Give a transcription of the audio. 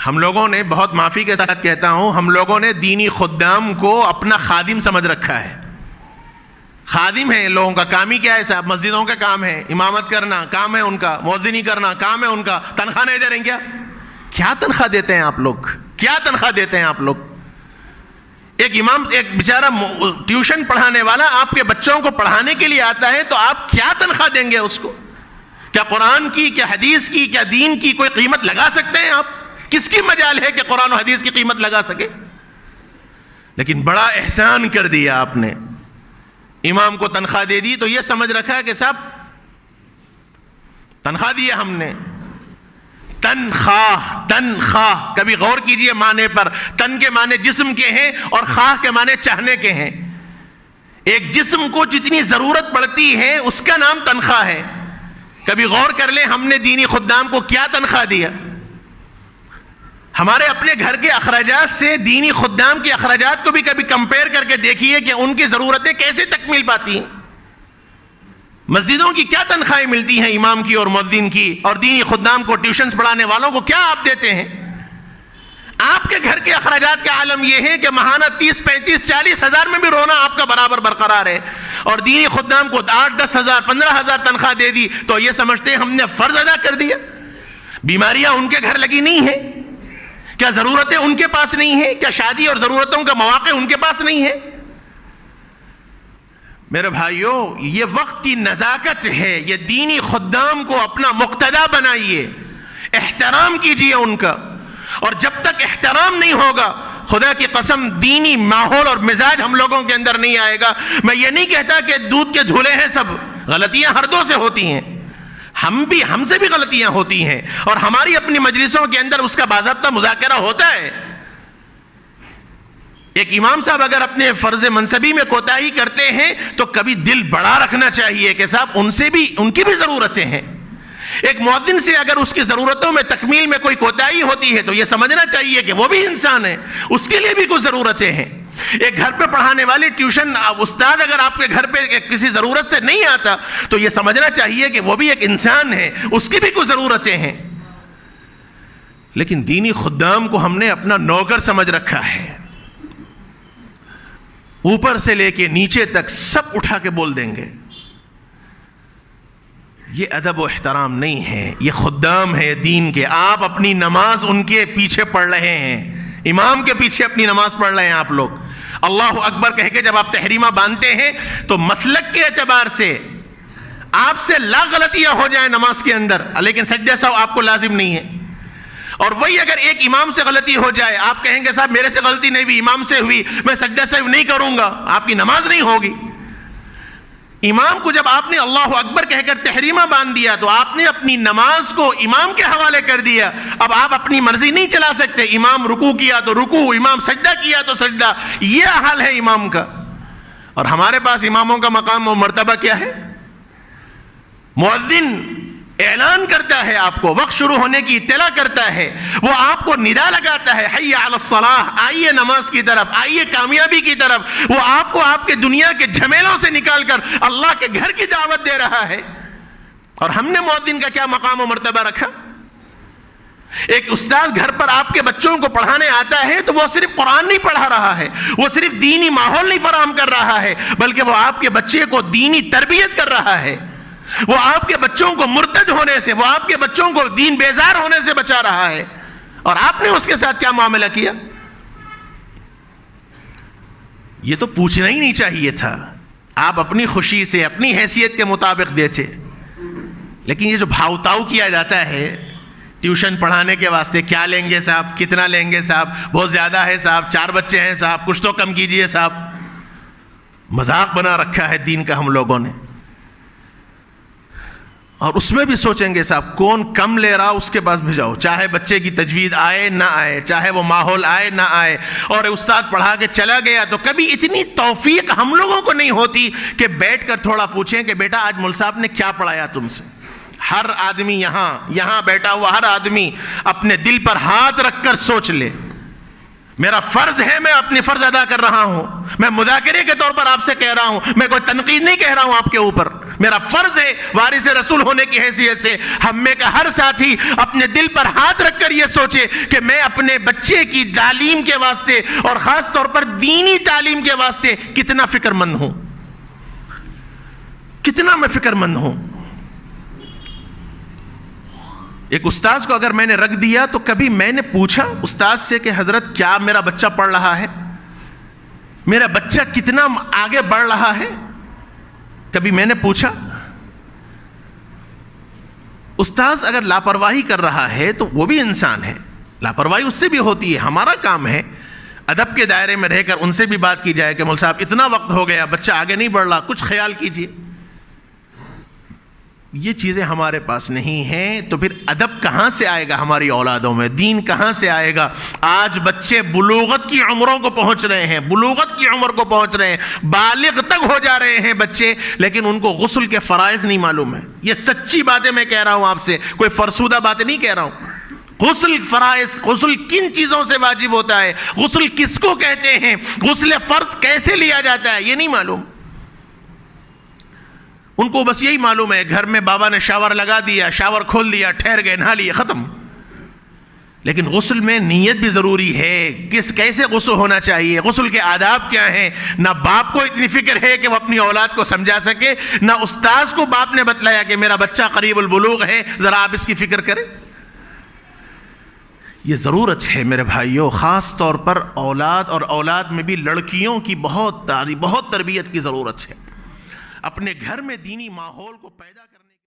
ہم لوگوں نے، بہت معافی کے ساتھ کہتا ہوں، ہم لوگوں نے دینی خدام کو اپنا خادم سمجھ رکھا ہے. خادم ہے لوگوں کا، کام ہی کیا ہے صاحب؟ مسجدوں کا کام ہے، امامت کرنا کام ہے ان کا، مؤذنی کرنا کام ہے ان کا. تنخواہ نہیں دے رہے ہیں کیا تنخواہ دیتے ہیں آپ لوگ؟ کیا تنخواہ دیتے ہیں آپ لوگ؟ ایک امام، ایک بیچارہ ٹیوشن پڑھانے والا آپ کے بچوں کو پڑھانے کے لیے آتا ہے تو آپ کیا تنخواہ دیں گے اس کو؟ کیا قرآن کی، کیا حدیث کی، کیا دین کی کوئی قیمت لگا سکتے ہیں آپ؟ کس کی مجال ہے کہ قرآن و حدیث کی قیمت لگا سکے؟ لیکن بڑا احسان کر دیا آپ نے، امام کو تنخواہ دے دی تو یہ سمجھ رکھا کہ صاحب تنخواہ دی ہم نے. تنخواہ، تنخواہ کبھی غور کیجئے معنی پر. تن کے معنی جسم کے ہیں اور خواہ کے معنی چاہنے کے ہیں. ایک جسم کو جتنی ضرورت پڑتی ہے اس کا نام تنخواہ ہے. کبھی غور کر لیں ہم نے دینی خدام کو کیا تنخواہ دیا. ہمارے اپنے گھر کے اخراجات سے دینی خدام کے اخراجات کو بھی کبھی کمپیئر کر کے دیکھیے کہ ان کی ضرورتیں کیسے تکمیل پاتی ہیں. مسجدوں کی کیا تنخواہیں ملتی ہیں امام کی اور مؤذن کی، اور دینی خدام کو، ٹیوشنز پڑھانے والوں کو کیا آپ دیتے ہیں؟ آپ کے گھر کے اخراجات کا عالم یہ ہے کہ ماہانہ 30، 35، 40 ہزار میں بھی رونا آپ کا برابر برقرار ہے، اور دینی خدام کو 8، 10 ہزار، 15 ہزار تنخواہ دے دی تو یہ سمجھتے ہیں ہم نے فرض ادا کر دیا. بیماریاں ان کے گھر لگی نہیں ہیں کیا؟ ضرورتیں ان کے پاس نہیں ہیں کیا؟ شادی اور ضرورتوں کا مواقع ان کے پاس نہیں ہے؟ میرے بھائیوں، یہ وقت کی نزاکت ہے. یہ دینی خدام کو اپنا مقتدا بنائیے، احترام کیجیے ان کا. اور جب تک احترام نہیں ہوگا، خدا کی قسم دینی ماحول اور مزاج ہم لوگوں کے اندر نہیں آئے گا. میں یہ نہیں کہتا کہ دودھ کے دھلے ہیں سب، غلطیاں ہر دو سے ہوتی ہیں. ہم سے بھی غلطیاں ہوتی ہیں، اور ہماری اپنی مجلسوں کے اندر اس کا باضابطہ مذاکرہ ہوتا ہے. ایک امام صاحب اگر اپنے فرض منصبی میں کوتاہی کرتے ہیں تو کبھی دل بڑا رکھنا چاہیے کہ صاحب ان کی بھی ضرورتیں ہیں. ایک مؤذن سے اگر اس کی ضرورتوں میں تکمیل میں کوئی کوتاہی ہوتی ہے تو یہ سمجھنا چاہیے کہ وہ بھی انسان ہے، اس کے لیے بھی کچھ ضرورتیں ہیں. ایک گھر پہ پڑھانے والے ٹیوشن استاد اگر آپ کے گھر پہ کسی ضرورت سے نہیں آتا تو یہ سمجھنا چاہیے کہ وہ بھی ایک انسان ہے، اس کی بھی کچھ ضرورتیں ہیں. لیکن دینی خدام کو ہم نے اپنا نوکر سمجھ رکھا ہے. اوپر سے لے کے نیچے تک سب اٹھا کے بول دیں گے. یہ ادب و احترام نہیں ہے. یہ خدام ہے دین کے. آپ اپنی نماز ان کے پیچھے پڑھ رہے ہیں، امام کے پیچھے اپنی نماز پڑھ رہے ہیں. آپ لوگ اللہ اکبر کہہ کے جب آپ تحریمہ باندھتے ہیں تو مسلک کے اعتبار سے آپ سے لا غلطیاں ہو جائیں نماز کے اندر، لیکن سجدہ سہو آپ کو لازم نہیں ہے. اور وہی اگر ایک امام سے غلطی ہو جائے، آپ کہیں گے صاحب میرے سے غلطی نہیں ہوئی، امام سے ہوئی، میں سجدہ سہو نہیں کروں گا، آپ کی نماز نہیں ہوگی. امام کو جب آپ نے اللہ اکبر کہہ کر تحریمہ باندھ دیا تو آپ نے اپنی نماز کو امام کے حوالے کر دیا. اب آپ اپنی مرضی نہیں چلا سکتے. امام رکوع کیا تو رکوع، امام سجدہ کیا تو سجدہ. یہ حال ہے امام کا. اور ہمارے پاس اماموں کا مقام و مرتبہ کیا ہے؟ مؤذن اعلان کرتا ہے، آپ کو وقت شروع ہونے کی اطلاع کرتا ہے، وہ آپ کو ندا لگاتا ہے، حی علی الصلاح، آئیے نماز کی طرف، آئیے کامیابی کی طرف. وہ آپ کو آپ کے دنیا کے جھمیلوں سے نکال کر اللہ کے گھر کی دعوت دے رہا ہے. اور ہم نے مؤذن کا کیا مقام و مرتبہ رکھا؟ ایک استاد گھر پر آپ کے بچوں کو پڑھانے آتا ہے تو وہ صرف قرآن نہیں پڑھا رہا ہے، وہ صرف دینی ماحول نہیں فراہم کر رہا ہے، بلکہ وہ آپ کے بچے کو دینی تربیت کر رہا ہے. وہ آپ کے بچوں کو مرتد ہونے سے، وہ آپ کے بچوں کو دین بیزار ہونے سے بچا رہا ہے. اور آپ نے اس کے ساتھ کیا معاملہ کیا؟ یہ تو پوچھنا ہی نہیں چاہیے تھا. آپ اپنی خوشی سے، اپنی حیثیت کے مطابق دیتے. لیکن یہ جو بھاؤ تاؤ کیا جاتا ہے ٹیوشن پڑھانے کے واسطے، کیا لیں گے صاحب، کتنا لیں گے صاحب، بہت زیادہ ہے صاحب، 4 بچے ہیں صاحب، کچھ تو کم کیجئے صاحب. مذاق بنا رکھا ہے دین کا ہم لوگوں نے. اور اس میں بھی سوچیں گے صاحب کون کم لے رہا اس کے پاس بھیجاؤ، چاہے بچے کی تجوید آئے نہ آئے، چاہے وہ ماحول آئے نہ آئے. اور استاد پڑھا کے چلا گیا تو کبھی اتنی توفیق ہم لوگوں کو نہیں ہوتی کہ بیٹھ کر تھوڑا پوچھیں کہ بیٹا آج مول صاحب نے کیا پڑھایا تم سے. ہر آدمی یہاں بیٹھا ہوا ہر آدمی اپنے دل پر ہاتھ رکھ کر سوچ لے. میرا فرض ہے، میں اپنی فرض ادا کر رہا ہوں، میں مذاکرے کے طور پر آپ سے کہہ رہا ہوں، میں کوئی تنقید نہیں کہہ رہا ہوں آپ کے اوپر، میرا فرض ہے وارث رسول ہونے کی حیثیت سے ہم میں کا ہر ساتھی اپنے دل پر ہاتھ رکھ کر یہ سوچے کہ میں اپنے بچے کی تعلیم کے واسطے اور خاص طور پر دینی تعلیم کے واسطے کتنا فکر مند ہوں، کتنا میں فکر مند ہوں۔ ایک استاذ کو اگر میں نے رکھ دیا تو کبھی میں نے پوچھا استاذ سے کہ حضرت کیا میرا بچہ پڑھ رہا ہے، میرا بچہ کتنا آگے بڑھ رہا ہے، کبھی میں نے پوچھا؟ استاذ اگر لاپرواہی کر رہا ہے تو وہ بھی انسان ہے، لاپرواہی اس سے بھی ہوتی ہے، ہمارا کام ہے ادب کے دائرے میں رہ کر ان سے بھی بات کی جائے کہ مول صاحب اتنا وقت ہو گیا بچہ آگے نہیں بڑھ رہا، کچھ خیال کیجئے۔ یہ چیزیں ہمارے پاس نہیں ہیں تو پھر ادب کہاں سے آئے گا ہماری اولادوں میں، دین کہاں سے آئے گا؟ آج بچے بلوغت کی عمروں کو پہنچ رہے ہیں، بلوغت کی عمر کو پہنچ رہے ہیں، بالغ تک ہو جا رہے ہیں بچے، لیکن ان کو غسل کے فرائض نہیں معلوم ہے۔ یہ سچی باتیں میں کہہ رہا ہوں آپ سے، کوئی فرسودہ باتیں نہیں کہہ رہا ہوں۔ غسل فرائض، غسل کن چیزوں سے واجب ہوتا ہے، غسل کس کو کہتے ہیں، غسل فرض کیسے لیا جاتا ہے، یہ نہیں معلوم۔ ان کو بس یہی معلوم ہے گھر میں بابا نے شاور لگا دیا، شاور کھول دیا، ٹھہر گئے، نہا لیے، ختم۔ لیکن غسل میں نیت بھی ضروری ہے، کیسے غسل ہونا چاہیے، غسل کے آداب کیا ہیں۔ نہ باپ کو اتنی فکر ہے کہ وہ اپنی اولاد کو سمجھا سکے، نہ استاذ کو باپ نے بتلایا کہ میرا بچہ قریب البلوغ ہے، ذرا آپ اس کی فکر کریں۔ یہ ضرورت ہے میرے بھائیوں، خاص طور پر اولاد اور اولاد میں بھی لڑکیوں کی بہت تربیت کی ضرورت ہے۔ اپنے گھر میں دینی ماحول کو پیدا کرنے